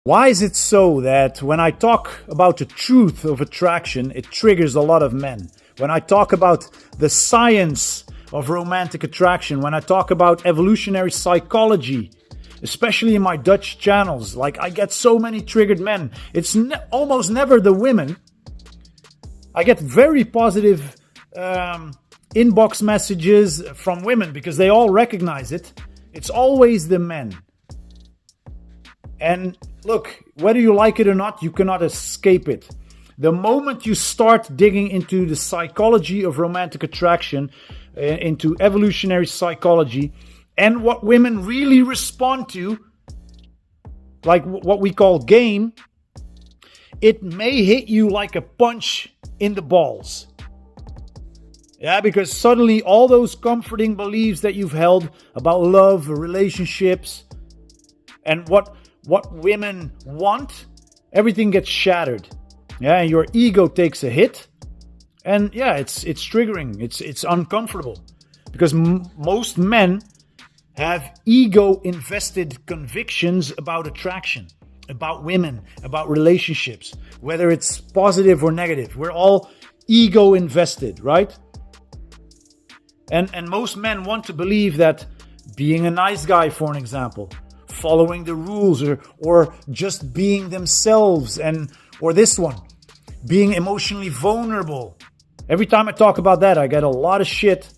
Why is it so that when I talk about the truth of attraction, it triggers a lot of men? When I talk about the science of romantic attraction, when I talk about evolutionary psychology, especially in my Dutch channels, like I get so many triggered men. It's almost never the women. I get very positive inbox messages from women because they all recognize it. It's always the men. And look, whether you like it or not, you cannot escape it. The moment you start digging into the psychology of romantic attraction, into evolutionary psychology, and what women really respond to, like what we call game, it may hit you like a punch in the balls. Yeah, because suddenly all those comforting beliefs that you've held about love, relationships, and what women want, everything gets shattered. Yeah, and your ego takes a hit. And yeah, it's triggering. It's uncomfortable. Because most men have ego-invested convictions about attraction, about women, about relationships, whether it's positive or negative. We're all ego-invested, right? And most men want to believe that being a nice guy, for an example, following the rules, or just being themselves, or this one, being emotionally vulnerable. Every time I talk about that, I get a lot of shit.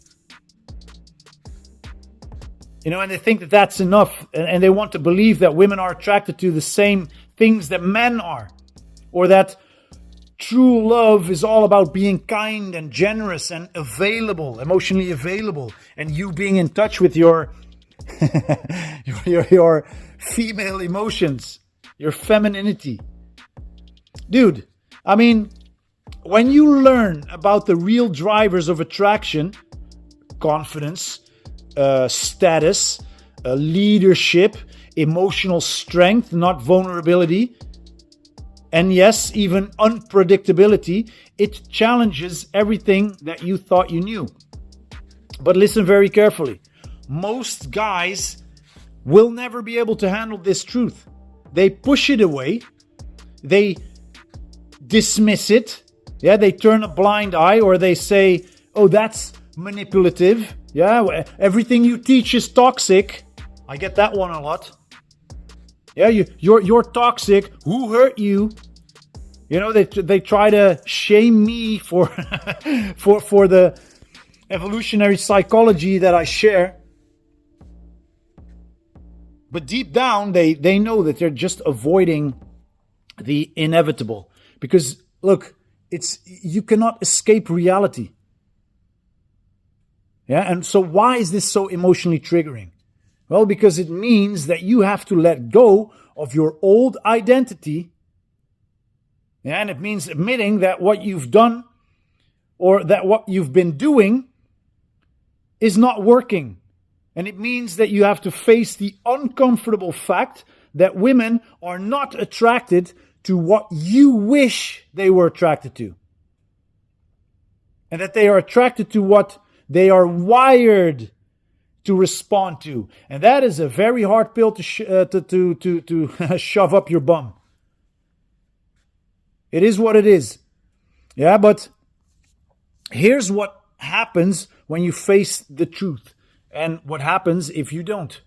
And they think that that's enough, and they want to believe that women are attracted to the same things that men are, or that true love is all about being kind and generous and available, emotionally available, and you being in touch with your your female emotions, your femininity. Dude, I mean, when you learn about the real drivers of attraction, confidence, status, leadership, emotional strength, not vulnerability, and yes, even unpredictability, it challenges everything that you thought you knew. But listen very carefully. Most guys will never be able to handle this truth. They push it away. They dismiss it. Yeah, they turn a blind eye, or they say, oh, that's manipulative. Yeah, everything you teach is toxic. I get that one a lot. Yeah, you're toxic. Who hurt you? They try to shame me for for the evolutionary psychology that I share. But deep down, they know that they're just avoiding the inevitable. Because look, you cannot escape reality. Yeah, and so why is this so emotionally triggering? Well, because it means that you have to let go of your old identity. Yeah, and it means admitting that what you've done, or that what you've been doing, is not working. And it means that you have to face the uncomfortable fact that women are not attracted to what you wish they were attracted to. And that they are attracted to what they are wired to respond to. And that is a very hard pill to shove up your bum. It is what it is. Yeah, but here's what happens when you face the truth. And what happens if you don't.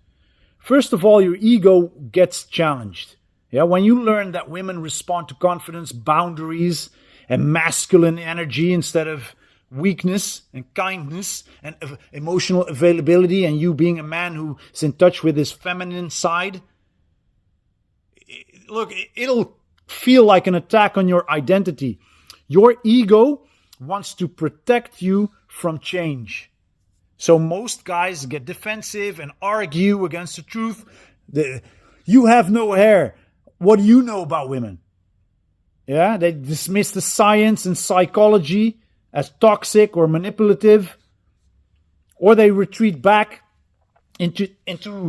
First of all, your ego gets challenged. Yeah, when you learn that women respond to confidence, boundaries, and masculine energy instead of weakness and kindness and emotional availability, and you being a man who is in touch with his feminine side, look, it'll feel like an attack on your identity. Your ego wants to protect you from change. So most guys get defensive and argue against the truth. You have no hair. What do you know about women? Yeah, they dismiss the science and psychology as toxic or manipulative. Or they retreat back into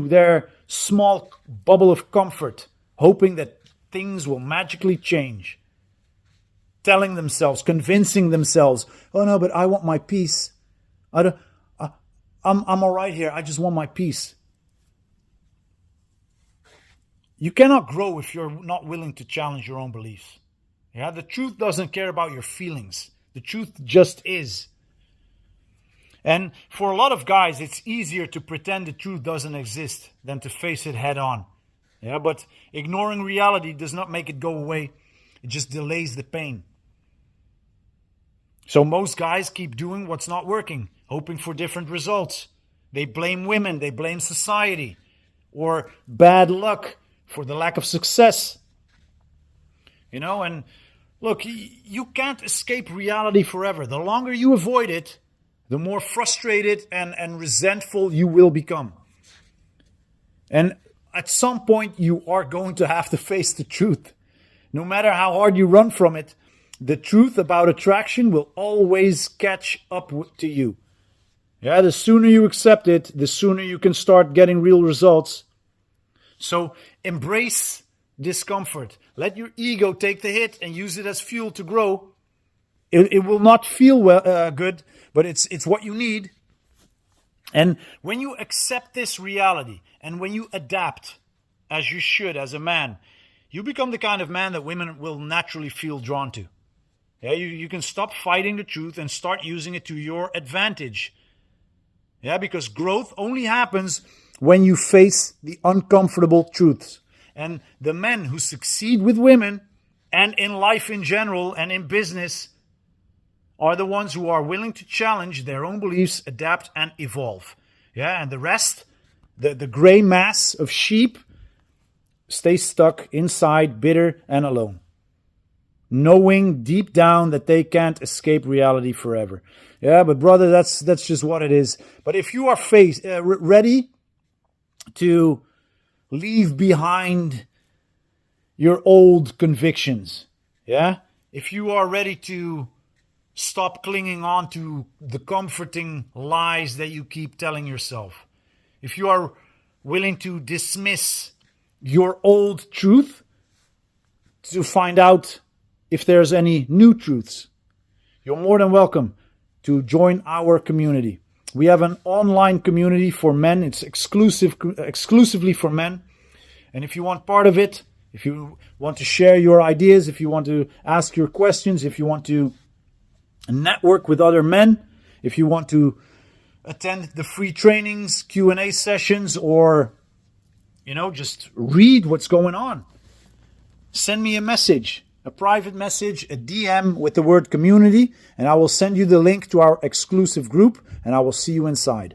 their small bubble of comfort, hoping that things will magically change. Telling themselves, convincing themselves, oh no, but I want my peace. I'm all right here. I just want my peace. You cannot grow if you're not willing to challenge your own beliefs. Yeah, the truth doesn't care about your feelings. The truth just is. And for a lot of guys, it's easier to pretend the truth doesn't exist than to face it head on. Yeah, but ignoring reality does not make it go away. It just delays the pain. So most guys keep doing what's not working, hoping for different results. They blame women, they blame society, or bad luck for the lack of success. And look, you can't escape reality forever. The longer you avoid it, the more frustrated and resentful you will become. And at some point, you are going to have to face the truth. No matter how hard you run from it, the truth about attraction will always catch up to you. Yeah, the sooner you accept it, the sooner you can start getting real results. So embrace discomfort. Let your ego take the hit and use it as fuel to grow. It will not feel good, but it's what you need. And when you accept this reality and when you adapt, as you should as a man, you become the kind of man that women will naturally feel drawn to. Yeah, you can stop fighting the truth and start using it to your advantage. Yeah, because growth only happens when you face the uncomfortable truths. And the men who succeed with women and in life in general and in business are the ones who are willing to challenge their own beliefs, adapt, and evolve. Yeah, and the rest, the gray mass of sheep, stay stuck inside, bitter and alone, knowing deep down that they can't escape reality forever. Yeah, but brother, that's just what it is. But if you are ready to leave behind your old convictions, yeah, if you are ready to stop clinging on to the comforting lies that you keep telling yourself, if you are willing to dismiss your old truth to find out if there's any new truths, you're more than welcome to join our community. We have an online community for men. It's exclusively for men. And if you want part of it, if you want to share your ideas, if you want to ask your questions, if you want to network with other men, if you want to attend the free trainings, Q&A sessions, or just read what's going on, send me a message, a private message, a DM with the word community, and I will send you the link to our exclusive group, and I will see you inside.